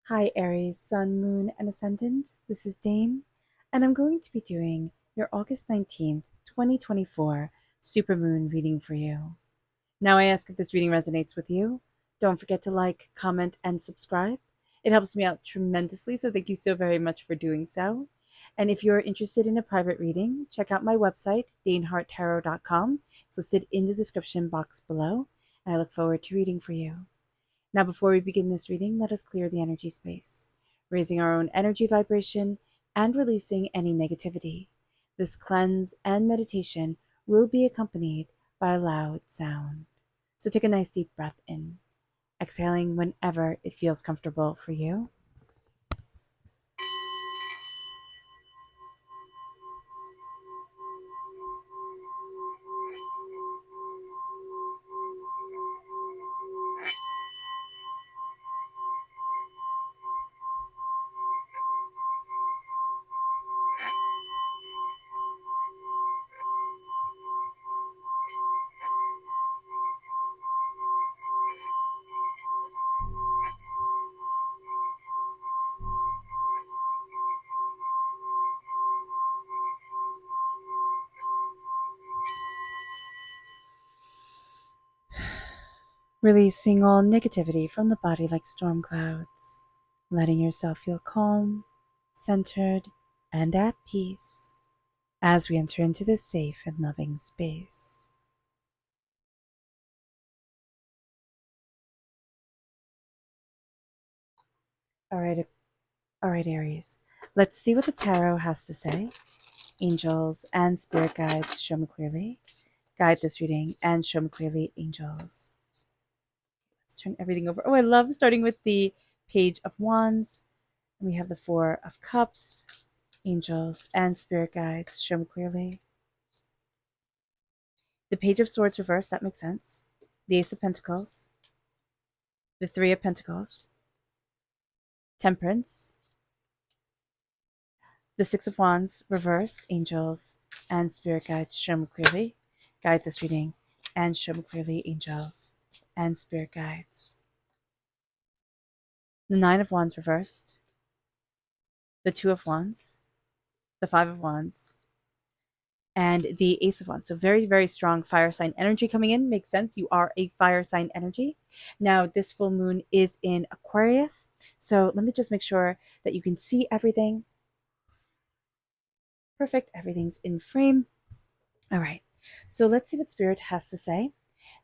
Hi Aries, Sun, Moon, and Ascendant. This is Dane, and I'm going to be doing your August 19th, 2024 Supermoon reading for you. Now, I ask if this reading resonates with you. Don't forget to like, comment, and subscribe. It helps me out tremendously, so thank you so very much for doing so. And if you're interested in a private reading, check out my website, daneharttarot.com. It's listed in the description box below, and I look forward to reading for you. Now, before we begin this reading, let us clear the energy space, raising our own energy vibration and releasing any negativity. This cleanse and meditation will be accompanied by a loud sound. So take a nice deep breath in, exhaling whenever it feels comfortable for you. Releasing all negativity from the body like storm clouds, letting yourself feel calm, centered, and at peace as we enter into this safe and loving space. All right, Aries. Let's see what the tarot has to say. Angels and spirit guides, show me clearly. Guide this reading and show me clearly, angels. Let's turn everything over. Oh, I love starting with the Page of Wands. We have the Four of Cups, angels and spirit guides, show me clearly. The Page of Swords reversed, that makes sense. The Ace of Pentacles, the Three of Pentacles, Temperance, the Six of Wands reversed, angels and spirit guides, show me clearly. Guide this reading and show me clearly, angels and spirit guides. The Nine of Wands reversed, the Two of Wands, the Five of Wands, and the Ace of Wands. So very, very strong fire sign energy coming in. Makes sense. You are a fire sign energy. Now, this full moon is in Aquarius. So let me just make sure that you can see everything. Perfect. Everything's in frame. All right. So let's see what Spirit has to say.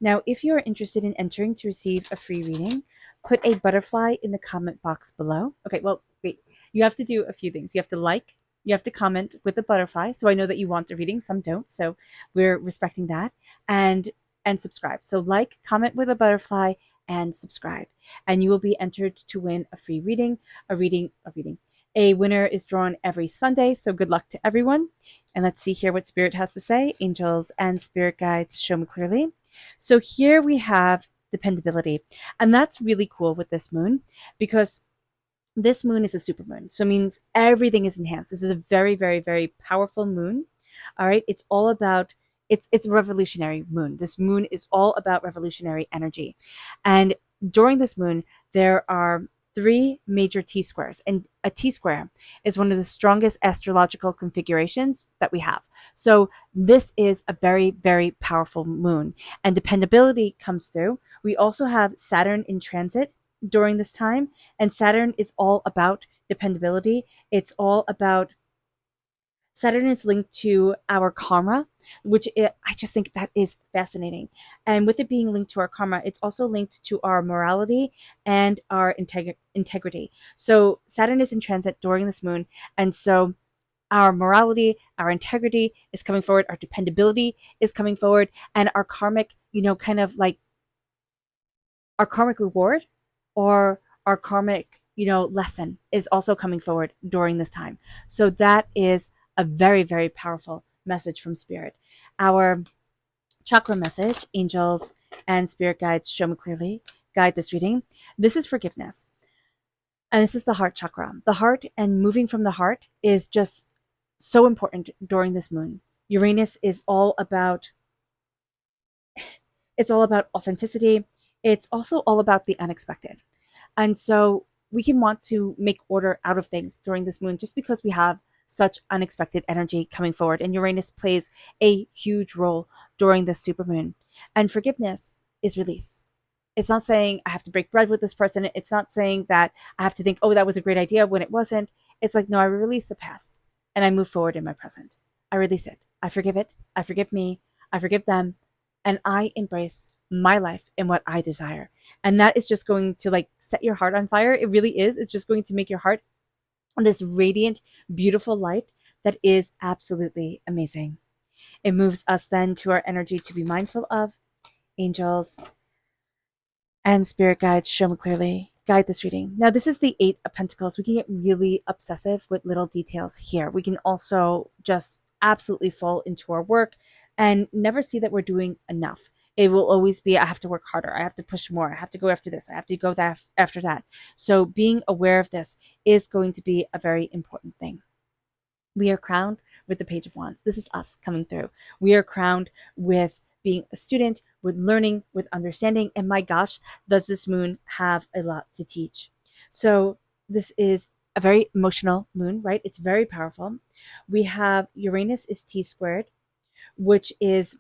Now, if you are interested in entering to receive a free reading, put a butterfly in the comment box below. Okay, well, wait. You have to do a few things. You have to like, you have to comment with a butterfly. So I know that you want the reading, some don't. So we're respecting that. And subscribe. So like, comment with a butterfly, and subscribe. And you will be entered to win a free reading, a reading. A winner is drawn every Sunday. So good luck to everyone. And let's see here what Spirit has to say. Angels and spirit guides, show me clearly. So here we have dependability. And that's really cool with this moon because this moon is a supermoon. So it means everything is enhanced. This is a very, very, very powerful moon. All right. It's all about it's a revolutionary moon. This moon is all about revolutionary energy. And during this moon, there are three major T-squares. And a T-square is one of the strongest astrological configurations that we have. So this is a very, very powerful moon. And dependability comes through. We also have Saturn in transit during this time. And Saturn is all about dependability. It's all about Saturn is linked to our karma, I just think that is fascinating. And with it being linked to our karma, it's also linked to our morality and our integrity. So Saturn is in transit during this moon. And so our morality, our integrity is coming forward, our dependability is coming forward, and our karmic, kind of like our karmic reward or our karmic, lesson is also coming forward during this time. So that is a very, very powerful message from Spirit. Our chakra message, angels and spirit guides, show me clearly, guide this reading. This is forgiveness. And this is the heart chakra. The heart and moving from the heart is just so important during this moon. Uranus is all about authenticity. It's also all about the unexpected. And so we can want to make order out of things during this moon just because we have such unexpected energy coming forward. And Uranus plays a huge role during this supermoon. And forgiveness is release. It's not saying I have to break bread with this person. It's not saying that I have to think, oh, that was a great idea when it wasn't. It's like, no, I release the past and I move forward in my present. I release it. I forgive it. I forgive me. I forgive them. And I embrace my life and what I desire. And that is just going to like set your heart on fire. It really is. It's just going to make your heart this radiant, beautiful light that is absolutely amazing. It moves us then to our energy to be mindful of. Angels and spirit guides, show me clearly, guide this reading. Now, this is the Eight of Pentacles. We can get really obsessive with little details here. We can also just absolutely fall into our work and never see that we're doing enough. It will always be, I have to work harder. I have to push more. I have to go after this. I have to go after that. So being aware of this is going to be a very important thing. We are crowned with the Page of Wands. This is us coming through. We are crowned with being a student, with learning, with understanding. And my gosh, does this moon have a lot to teach. So this is a very emotional moon, right? It's very powerful. We have Uranus is T squared, which is,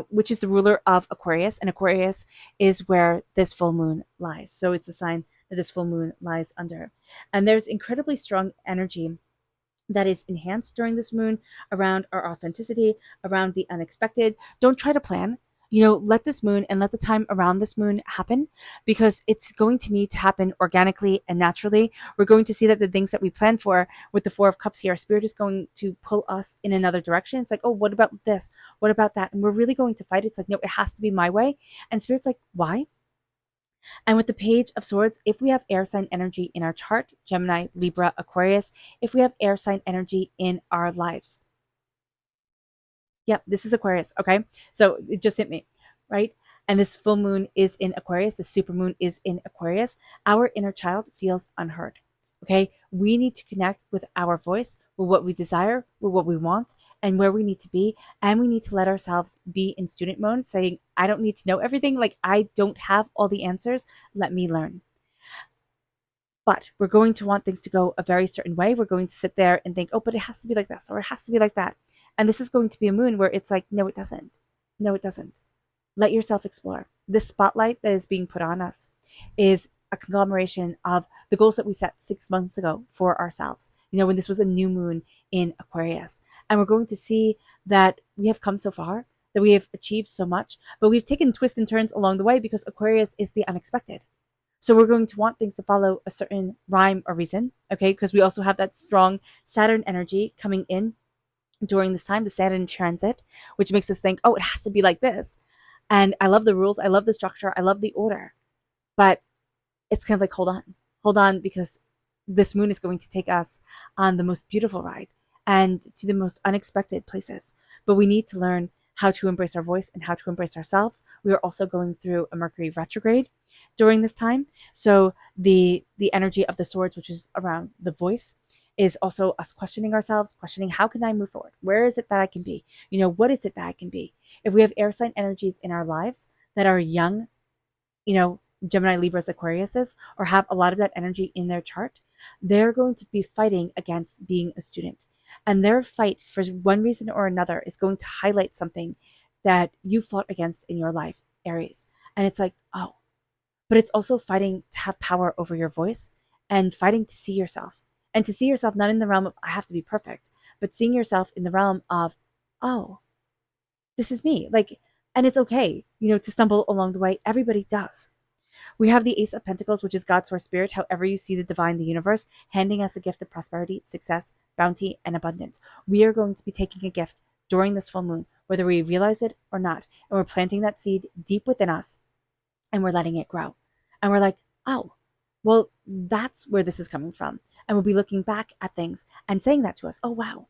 which is the ruler of Aquarius. And Aquarius is where this full moon lies. So it's the sign that this full moon lies under. And there's incredibly strong energy that is enhanced during this moon around our authenticity, around the unexpected. Don't try to plan. Let this moon and let the time around this moon happen, because it's going to need to happen organically and naturally. We're going to see that the things that we plan for with the Four of Cups here, Spirit is going to pull us in another direction. It's like, oh, what about this? What about that? And we're really going to fight. It's like, no, it has to be my way. And Spirit's like, why? And with the Page of Swords, if we have air sign energy in our chart, Gemini, Libra, Aquarius, if we have air sign energy in our lives. Yep, this is Aquarius, okay? So it just hit me, right? And this full moon is in Aquarius. The supermoon is in Aquarius. Our inner child feels unheard, okay? We need to connect with our voice, with what we desire, with what we want, and where we need to be. And we need to let ourselves be in student mode, saying, I don't need to know everything. Like, I don't have all the answers. Let me learn. But we're going to want things to go a very certain way. We're going to sit there and think, oh, but it has to be like this, or it has to be like that. And this is going to be a moon where it's like, no, it doesn't. No, it doesn't. Let yourself explore. This spotlight that is being put on us is a conglomeration of the goals that we set 6 months ago for ourselves, when this was a new moon in Aquarius. And we're going to see that we have come so far, that we have achieved so much, but we've taken twists and turns along the way because Aquarius is the unexpected. So we're going to want things to follow a certain rhyme or reason, okay? Because we also have that strong Saturn energy coming in during this time, the Saturn transit, which makes us think, oh, it has to be like this. And I love the rules. I love the structure. I love the order. But it's kind of like, hold on, because this moon is going to take us on the most beautiful ride and to the most unexpected places. But we need to learn how to embrace our voice and how to embrace ourselves. We are also going through a Mercury retrograde during this time. So the energy of the swords, which is around the voice, is also us questioning ourselves, questioning, how can I move forward? Where is it that I can be? What is it that I can be? If we have air sign energies in our lives that are young, Gemini, Libras, Aquariuses, or have a lot of that energy in their chart, they're going to be fighting against being a student. And their fight, for one reason or another, is going to highlight something that you fought against in your life, Aries. And it's like, oh, but it's also fighting to have power over your voice and fighting to see yourself. And to see yourself not in the realm of, I have to be perfect, but seeing yourself in the realm of, oh, this is me. Like, and it's okay, to stumble along the way. Everybody does. We have the Ace of Pentacles, which is God's source spirit, however you see the divine, the universe, handing us a gift of prosperity, success, bounty, and abundance. We are going to be taking a gift during this full moon, whether we realize it or not. And we're planting that seed deep within us and we're letting it grow. And we're like, oh, well, that's where this is coming from. And we'll be looking back at things and saying that to us. Oh, wow.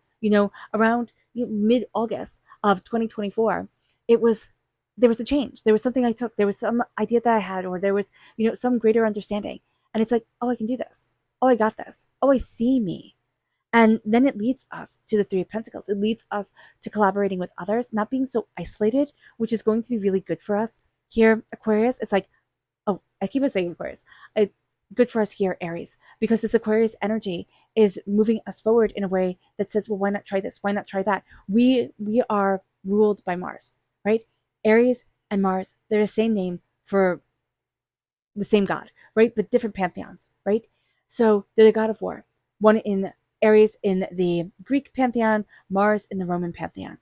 Around mid-August of 2024, there was a change. There was something I took. There was some idea that I had, or there was, some greater understanding. And it's like, oh, I can do this. Oh, I got this. Oh, I see me. And then it leads us to the Three of Pentacles. It leads us to collaborating with others, not being so isolated, which is going to be really good for us. Here, Aquarius, it's like, oh, I keep on saying Aquarius. good for us here, Aries, because this Aquarius energy is moving us forward in a way that says, well, why not try this? Why not try that? We are ruled by Mars, right? Aries and Mars, they're the same name for the same god, right? But different pantheons, right? So they're the god of war. One in Aries in the Greek pantheon, Mars in the Roman pantheon.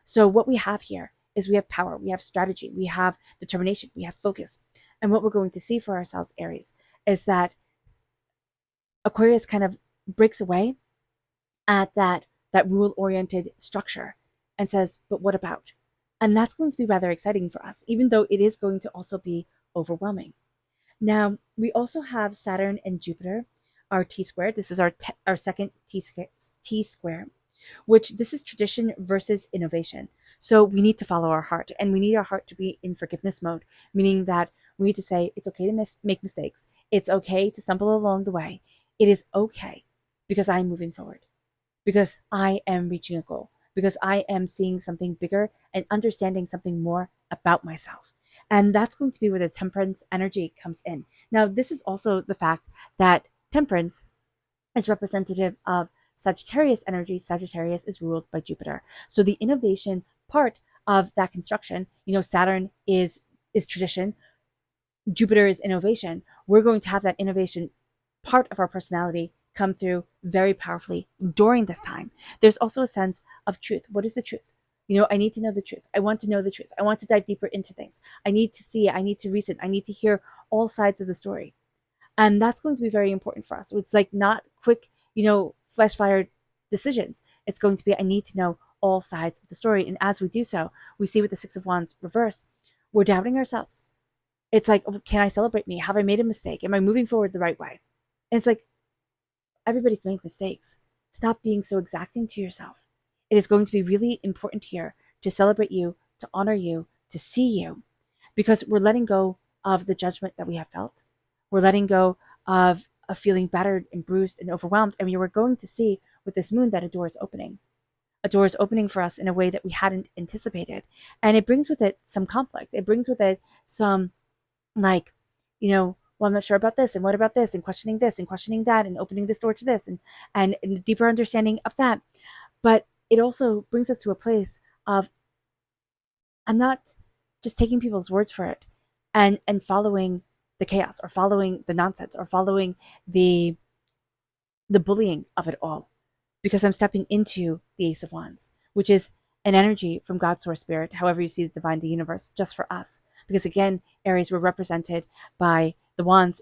So what we have here is we have power, we have strategy, we have determination, we have focus. And what we're going to see for ourselves, Aries, is that Aquarius kind of breaks away at that rule-oriented structure and says, but what about? And that's going to be rather exciting for us, even though it is going to also be overwhelming. Now, we also have Saturn and Jupiter, our T-squared. This is our second T-square, which this is tradition versus innovation. So we need to follow our heart, and we need our heart to be in forgiveness mode, meaning that we need to say, it's okay to make mistakes. It's okay to stumble along the way. It is okay because I'm moving forward, because I am reaching a goal, because I am seeing something bigger and understanding something more about myself. And that's going to be where the temperance energy comes in. Now, this is also the fact that temperance is representative of Sagittarius energy. Sagittarius is ruled by Jupiter. So the innovation part of that construction, Saturn is tradition, Jupiter is innovation. We're going to have that innovation part of our personality come through very powerfully during this time. There's also a sense of truth. What is the truth? I need to know the truth. I want to know the truth. I want to dive deeper into things. I need to see it. I need to reason. I need to hear all sides of the story. And that's going to be very important for us. So it's like not quick, flash fired decisions. It's going to be, I need to know all sides of the story. And as we do so, we see with the Six of Wands reverse, we're doubting ourselves. It's like, oh, can I celebrate me? Have I made a mistake? Am I moving forward the right way? And it's like, everybody's made mistakes. Stop being so exacting to yourself. It is going to be really important here to celebrate you, to honor you, to see you, because we're letting go of the judgment that we have felt. We're letting go of feeling battered and bruised and overwhelmed. And we were going to see with this moon that a door is opening. A door is opening for us in a way that we hadn't anticipated. And it brings with it some conflict. It brings with it some, like, well, I'm not sure about this, and what about this, and questioning this, and questioning that, and opening this door to this, and a deeper understanding of that. But it also brings us to a place of, I'm not just taking people's words for it and following the chaos, or following the nonsense, or following the bullying of it all, because I'm stepping into the Ace of Wands, which is an energy from God's source spirit, however you see the divine, the universe, just for us. Because again, Aries, we're represented by the wands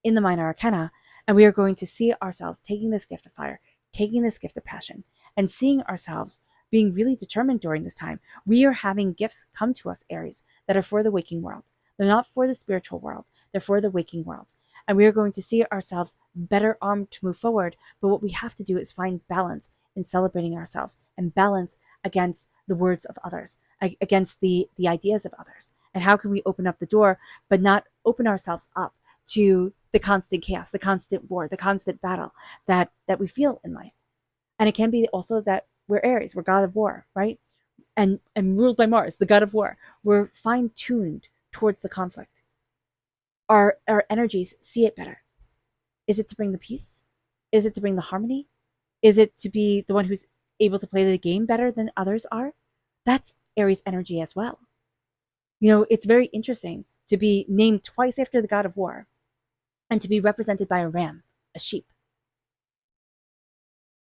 in the minor arcana, and we are going to see ourselves taking this gift of fire, taking this gift of passion, and seeing ourselves being really determined during this time. We are having gifts come to us, Aries, that are for the waking world. They're not for the spiritual world. They're for the waking world. And we are going to see ourselves better armed to move forward. But what we have to do is find balance in celebrating ourselves, and balance against the words of others, against the ideas of others. And how can we open up the door, but not open ourselves up to the constant chaos, the constant war, the constant battle that we feel in life. And it can be also that we're Aries, we're God of war, right? And ruled by Mars, the God of war. We're fine-tuned towards the conflict. Our energies see it better. Is it to bring the peace? Is it to bring the harmony? Is it to be the one who's able to play the game better than others are? That's Aries energy as well. It's very interesting to be named twice after the God of war and to be represented by a ram, a sheep.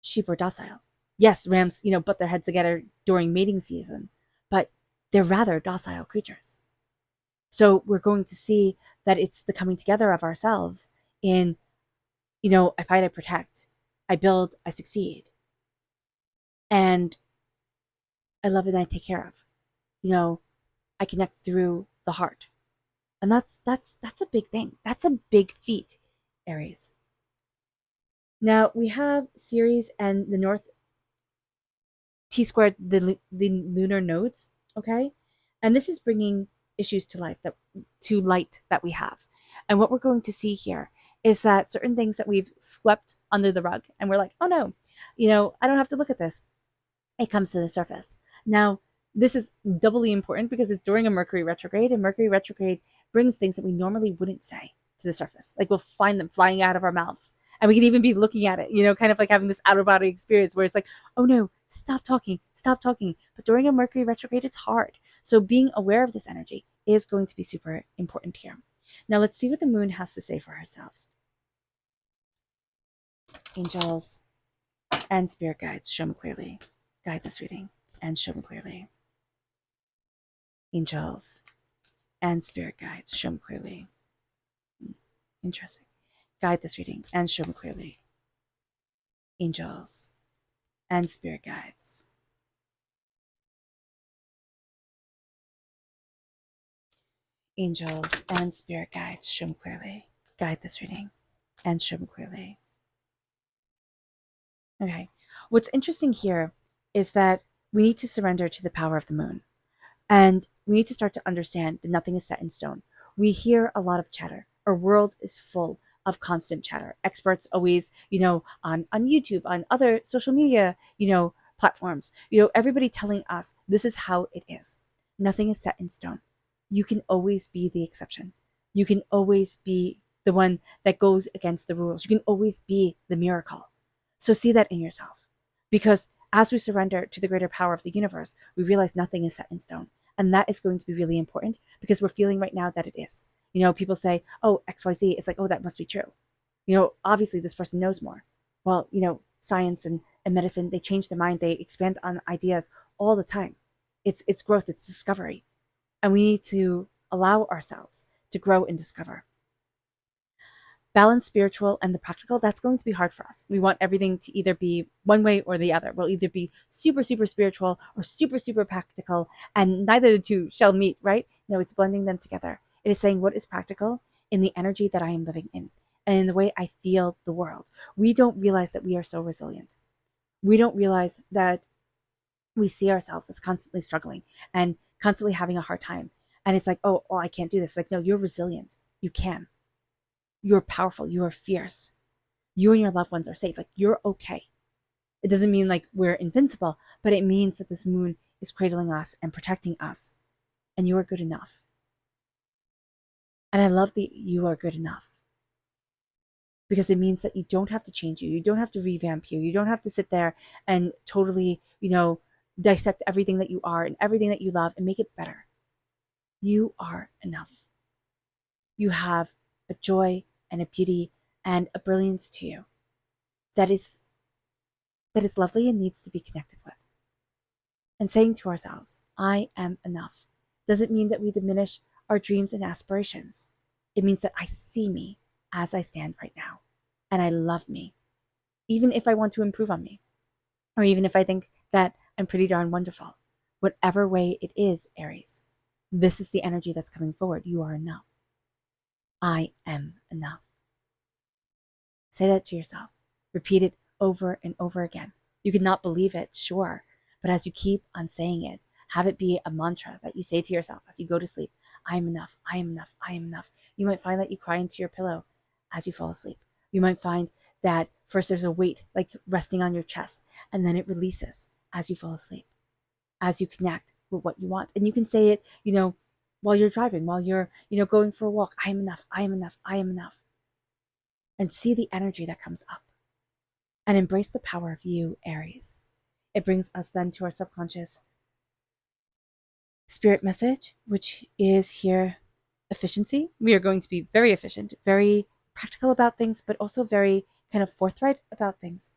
Sheep are docile. Yes, rams, butt their heads together during mating season, but they're rather docile creatures. So we're going to see that it's the coming together of ourselves in, I fight, I protect, I build, I succeed, and I love and I take care of. I connect through the heart. And that's a big thing. That's a big feat, Aries. Now we have Ceres and the North T-squared, the lunar nodes, okay? And this is bringing issues to light that we have. And what we're going to see here is that certain things that we've swept under the rug, and we're like, oh no, I don't have to look at this. It comes to the surface. Now, this is doubly important because it's during a Mercury retrograde, and Mercury retrograde brings things that we normally wouldn't say. to the surface. Like we'll find them flying out of our mouths. And we can even be looking at it, kind of like having this out of body experience where it's like, oh no, stop talking, stop talking. But during a Mercury retrograde, it's hard. So being aware of this energy is going to be super important here. Now let's see what the moon has to say for herself. Angels and spirit guides, show me clearly. Guide this reading and show me clearly. Angels and spirit guides, show me clearly. Interesting. Guide this reading and show me clearly. Angels and spirit guides. Angels and spirit guides, show me clearly. Guide this reading and show me clearly. Okay. What's interesting here is that we need to surrender to the power of the moon. And we need to start to understand that nothing is set in stone. We hear a lot of chatter. Our world is full of constant chatter. Experts always, on YouTube, on other social media, platforms, everybody telling us this is how it is. Nothing is set in stone. You can always be the exception. You can always be the one that goes against the rules. You can always be the miracle. So see that in yourself. Because as we surrender to the greater power of the universe, we realize nothing is set in stone. And that is going to be really important because we're feeling right now that it is. People say, oh, XYZ. It's like, oh, that must be true. Obviously this person knows more. Well, science and medicine, they change their mind. They expand on ideas all the time. It's growth, it's discovery. And we need to allow ourselves to grow and discover. Balance spiritual and the practical, that's going to be hard for us. We want everything to either be one way or the other. We'll either be super, super spiritual or super, super practical, and neither of the two shall meet, right? No, it's blending them together. It is saying what is practical in the energy that I am living in and in the way I feel the world. We don't realize that we are so resilient. We don't realize that we see ourselves as constantly struggling and constantly having a hard time. And it's like, oh, well, I can't do this. Like, no, you're resilient. You can. You're powerful. You are fierce. You and your loved ones are safe. Like, you're okay. It doesn't mean like we're invincible, but it means that this moon is cradling us and protecting us. And you are good enough. And I love that you are good enough. Because it means that you don't have to change you. You don't have to revamp you. You don't have to sit there and totally, dissect everything that you are and everything that you love and make it better. You are enough. You have a joy and a beauty and a brilliance to you that is lovely and needs to be connected with. And saying to ourselves, I am enough, doesn't mean that we diminish our dreams and aspirations. It means that I see me as I stand right now, and I love me, even if I want to improve on me, or even if I think that I'm pretty darn wonderful. Whatever way it is, Aries, this is the energy that's coming forward. You are enough. I am enough. Say that to yourself. Repeat it over and over again. You could not believe it, sure, but as you keep on saying it, have it be a mantra that you say to yourself as you go to sleep. I am enough. I am enough. I am enough. You might find that you cry into your pillow as you fall asleep. You might find that first there's a weight like resting on your chest, and then it releases as you fall asleep, as you connect with what you want. And you can say it, while you're driving, while you're, going for a walk. I am enough. I am enough. I am enough. And see the energy that comes up. And embrace the power of you, Aries. It brings us then to our subconscious spirit message, which is here efficiency. We are going to be very efficient, very practical about things, but also very kind of forthright about things.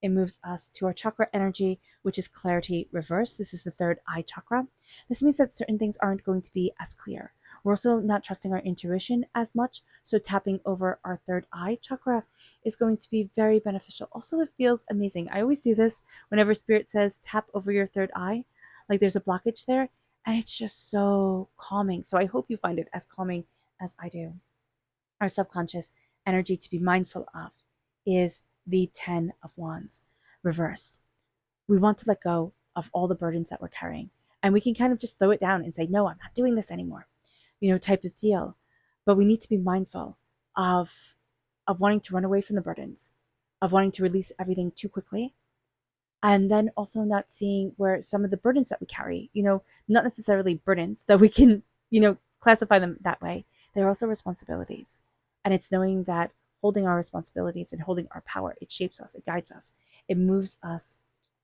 It moves us to our chakra energy, which is clarity reverse. This is the third eye chakra. This means that certain things aren't going to be as clear. We're also not trusting our intuition as much, so tapping over our third eye chakra is going to be very beneficial. Also, it feels amazing. I always do this whenever spirit says tap over your third eye, like there's a blockage there, and it's just so calming. So I hope you find it as calming as I do. Our subconscious energy to be mindful of is the 10 of Wands reversed. We want to let go of all the burdens that we're carrying, and we can kind of just throw it down and say, no, I'm not doing this anymore, type of deal. But we need to be mindful of wanting to run away from the burdens, of wanting to release everything too quickly, and then also not seeing where some of the burdens that we carry, not necessarily burdens that we can, classify them that way. They're also responsibilities. And it's knowing that holding our responsibilities and holding our power, it shapes us, it guides us, it moves us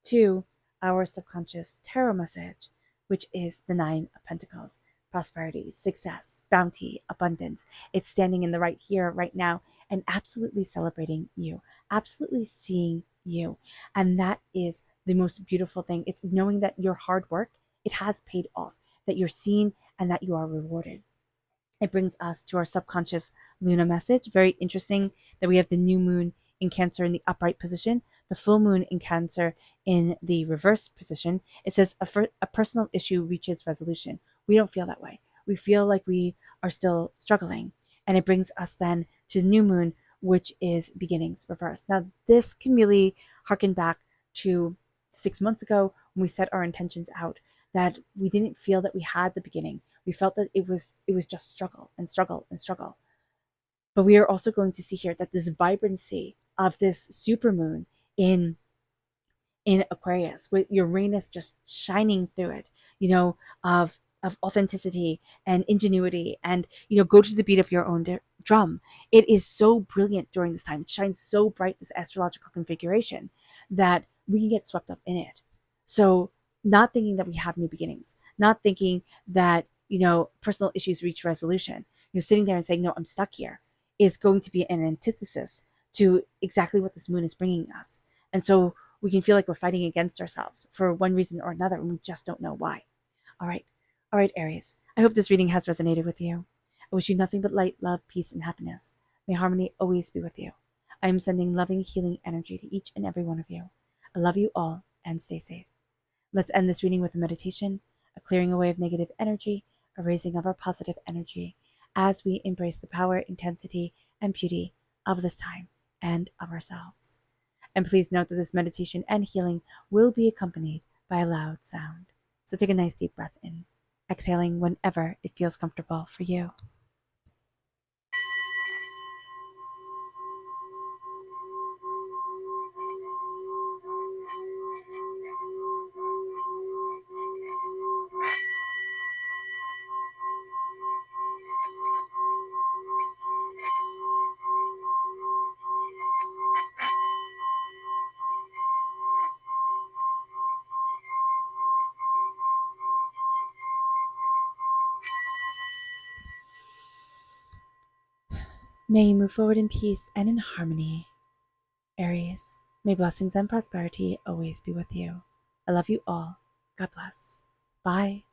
to our subconscious tarot message, which is the Nine of Pentacles. Prosperity, success, bounty, abundance. It's standing in the right here, right now, and absolutely celebrating you, absolutely seeing you. And that is the most beautiful thing. It's knowing that your hard work, it has paid off, that you're seen and that you are rewarded. It brings us to our subconscious Luna message. Very interesting that we have the new moon in Cancer in the upright position, the full moon in Cancer in the reverse position. It says a personal issue reaches resolution. We don't feel that way. We feel like we are still struggling. And it brings us then to the new moon, which is beginnings reverse. Now, this can really harken back to 6 months ago when we set our intentions out, that we didn't feel that we had the beginning. We felt that it was just struggle and struggle and struggle. But we are also going to see here that this vibrancy of this supermoon in Aquarius, with Uranus just shining through it, of authenticity and ingenuity, and go to the beat of your own drum. It is so brilliant during this time. It shines so bright, this astrological configuration, that we can get swept up in it. So, not thinking that we have new beginnings, not thinking that personal issues reach resolution. Sitting there and saying, no, I'm stuck here, is going to be an antithesis to exactly what this moon is bringing us. And so we can feel like we're fighting against ourselves for one reason or another, and we just don't know why. All right, Aries. I hope this reading has resonated with you. I wish you nothing but light, love, peace, and happiness. May harmony always be with you. I am sending loving, healing energy to each and every one of you. I love you all, and stay safe. Let's end this reading with a meditation, a clearing away of negative energy, a raising of our positive energy, as we embrace the power, intensity, and beauty of this time and of ourselves. And please note that this meditation and healing will be accompanied by a loud sound. So take a nice deep breath in, exhaling whenever it feels comfortable for you. May you move forward in peace and in harmony. Aries, may blessings and prosperity always be with you. I love you all. God bless. Bye.